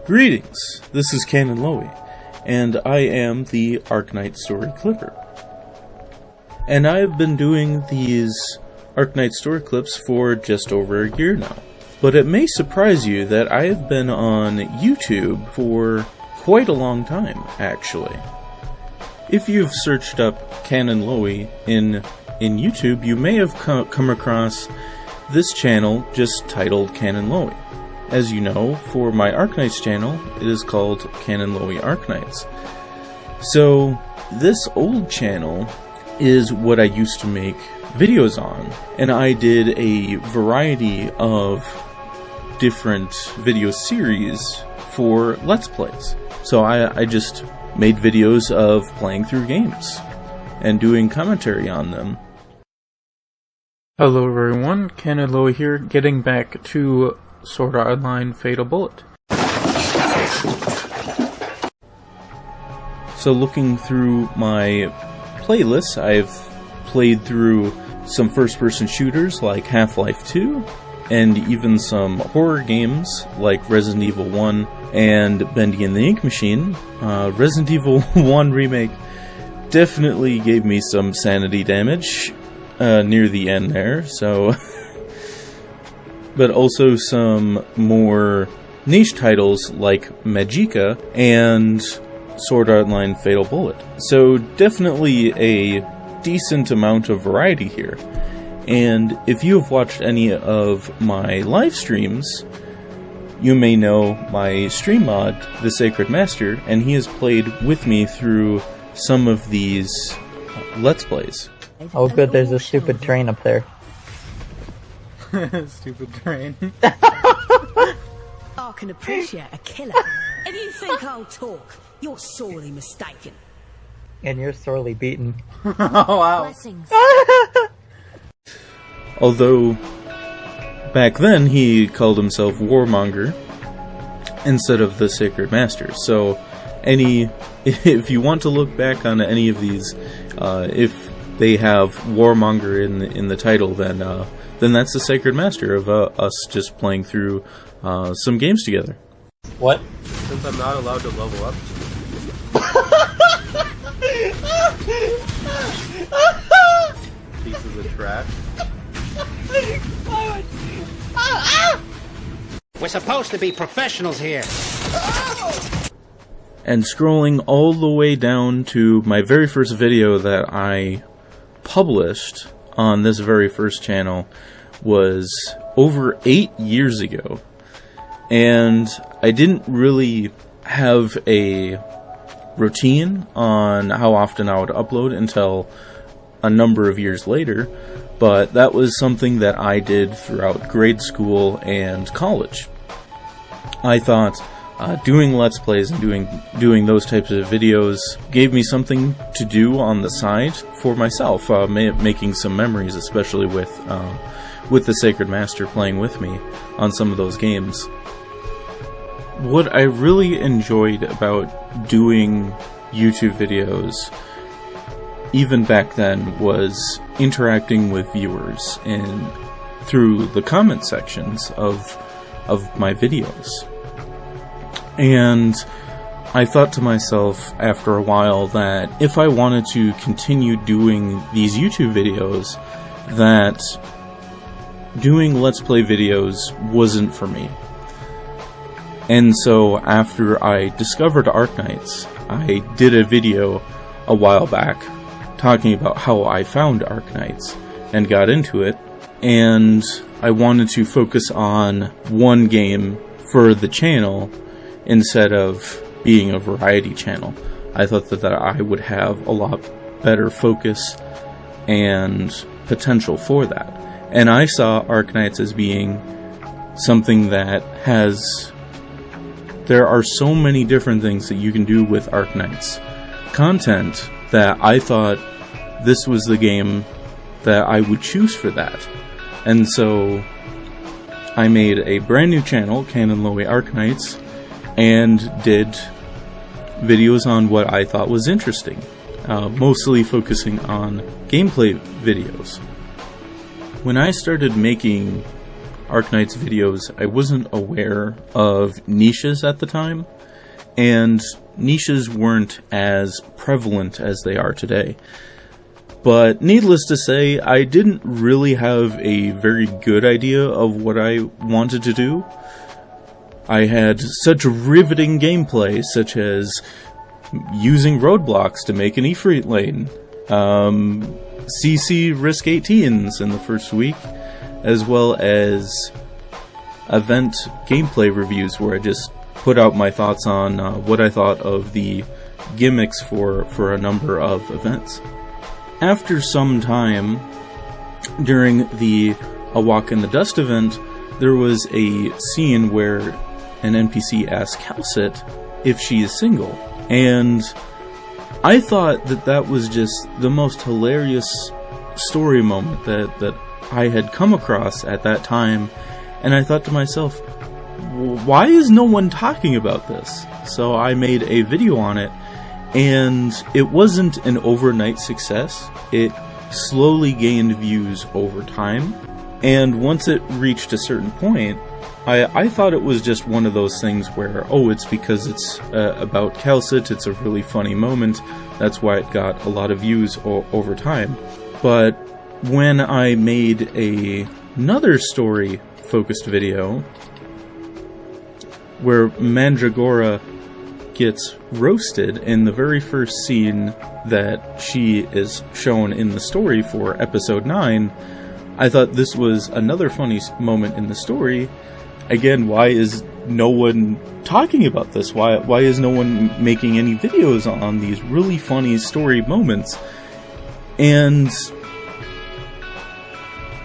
Greetings, this is Canon Lowy, and I am the Arknights Story Clipper. And I have been doing these Arknights Story Clips for just over a year now. But it may surprise you that I have been on YouTube for quite a long time, actually. If you've searched up Canon Lowy in YouTube, you may have come across this channel just titled Canon Lowy. As you know, for my Arknights channel, it is called Canon Lowy Arknights. So, this old channel is what I used to make videos on, and I did a variety of different video series for Let's Plays. So I just made videos of playing through games and doing commentary on them. Hello everyone, Canon Lowy here, getting back to Sword Art Online Fatal Bullet. So looking through my playlists, I've played through some first-person shooters like Half-Life 2, and even some horror games like Resident Evil 1 and Bendy and the Ink Machine. Resident Evil 1 Remake definitely gave me some sanity damage near the end there, so... but also some more niche titles like Magicka and Sword Art Online Fatal Bullet. So definitely a decent amount of variety here. And if you have watched any of my live streams, you may know my stream mod, The Sacred Master, and he has played with me through some of these Let's Plays. Oh good, there's a stupid train up there. Stupid train. I can appreciate a killer. If you think I'll talk, you're sorely mistaken. And you're sorely beaten. Oh wow. Blessings. Although, back then he called himself Warmonger instead of the Sacred Master. So, if you want to look back on any of these, if they have Warmonger in the title, then that's the Sacred Master of us just playing through some games together. What? Since I'm not allowed to level up. Pieces of trash. We're supposed to be professionals here. And scrolling all the way down to my very first video that I published on this very first channel was over 8 years ago. And I didn't really have a routine on how often I would upload until a number of years later, but that was something that I did throughout grade school and college. I thought doing Let's Plays and doing those types of videos gave me something to do on the side for myself, making some memories, especially with the Sacred Master playing with me on some of those games. What I really enjoyed about doing YouTube videos, even back then, was interacting with viewers and through the comment sections of my videos. And I thought to myself after a while that if I wanted to continue doing these YouTube videos, that doing Let's Play videos wasn't for me. And so after I discovered Arknights, I did a video a while back talking about how I found Arknights and got into it, and I wanted to focus on one game for the channel instead of being a variety channel. I thought that I would have a lot better focus and potential for that. And I saw Arknights as being something that there are so many different things that you can do with Arknights content that I thought this was the game that I would choose for that. And so I made a brand new channel, Canon Lowy Arknights, and did videos on what I thought was interesting, mostly focusing on gameplay videos. When I started making Arknights videos, I wasn't aware of niches at the time, and niches weren't as prevalent as they are today. But needless to say, I didn't really have a very good idea of what I wanted to do. I had such riveting gameplay, such as using roadblocks to make an Ifrit lane, CC Risk 18s in the first week, as well as event gameplay reviews where I just put out my thoughts on what I thought of the gimmicks for a number of events. After some time, during the A Walk in the Dust event, there was a scene where an NPC asks Calcit if she is single, and I thought that was just the most hilarious story moment that I had come across at that time, and I thought to myself, why is no one talking about this? So I made a video on it, and it wasn't an overnight success. It slowly gained views over time, and once it reached a certain point, I thought it was just one of those things where, oh, it's because it's about Calcit, it's a really funny moment, that's why it got a lot of views over time. But when I made another story-focused video, where Mandragora gets roasted in the very first scene that she is shown in the story for episode 9, I thought this was another funny moment in the story. Again, why is no one talking about this? Why is no one making any videos on these really funny story moments? And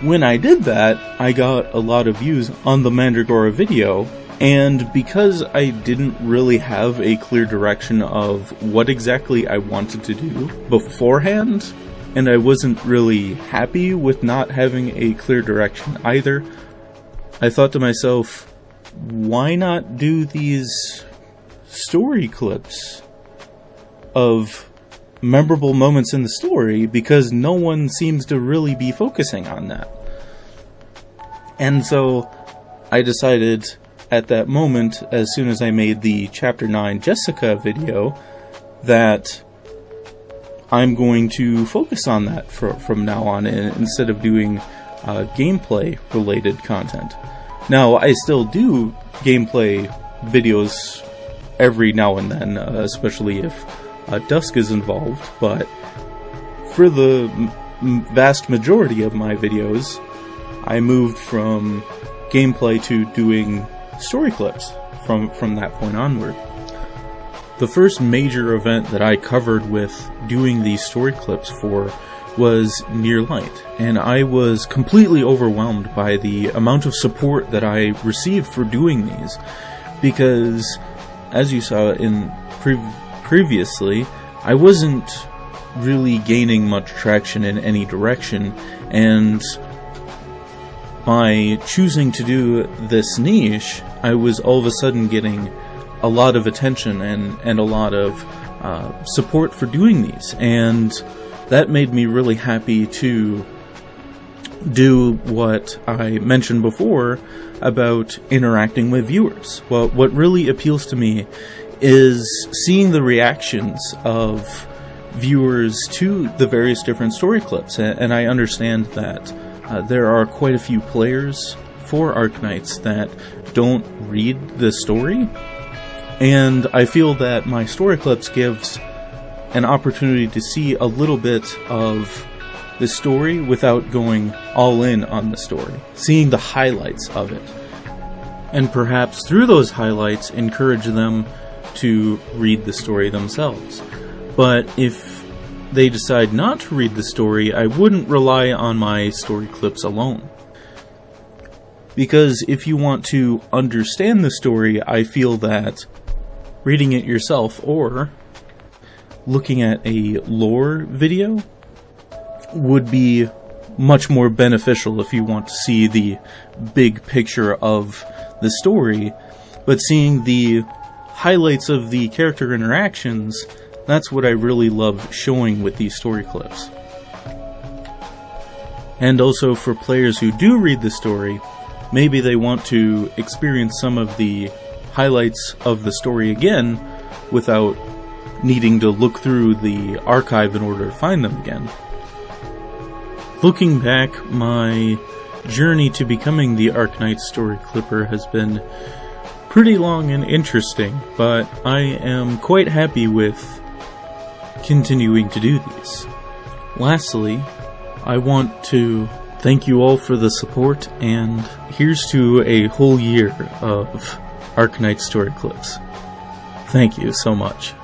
when I did that, I got a lot of views on the Mandragora video. And because I didn't really have a clear direction of what exactly I wanted to do beforehand, and I wasn't really happy with not having a clear direction either, I thought to myself, why not do these story clips of memorable moments in the story, because no one seems to really be focusing on that. And so I decided at that moment, as soon as I made the Chapter 9 Jessica video, that I'm going to focus on that from now on, instead of doing gameplay-related content. Now, I still do gameplay videos every now and then, especially if Dusk is involved, but for the vast majority of my videos, I moved from gameplay to doing story clips from that point onward. The first major event that I covered with doing these story clips for was Near Light, and I was completely overwhelmed by the amount of support that I received for doing these, because as you saw in previously, I wasn't really gaining much traction in any direction, and by choosing to do this niche, I was all of a sudden getting a lot of attention and a lot of support for doing these, and that made me really happy to do what I mentioned before about interacting with viewers. Well, what really appeals to me is seeing the reactions of viewers to the various different story clips, and I understand that there are quite a few players for Arknights that don't read the story, and I feel that my story clips gives an opportunity to see a little bit of the story without going all in on the story, seeing the highlights of it, and perhaps through those highlights encourage them to read the story themselves. But if they decide not to read the story, I wouldn't rely on my story clips alone. Because if you want to understand the story, I feel that reading it yourself or looking at a lore video would be much more beneficial if you want to see the big picture of the story. But seeing the highlights of the character interactions, that's what I really love showing with these story clips. And also for players who do read the story, maybe they want to experience some of the highlights of the story again without needing to look through the archive in order to find them again. Looking back, my journey to becoming the Arknights Story Clipper has been pretty long and interesting, but I am quite happy with continuing to do these. Lastly, I want to thank you all for the support, and here's to a whole year of Arknights Story Clips. Thank you so much.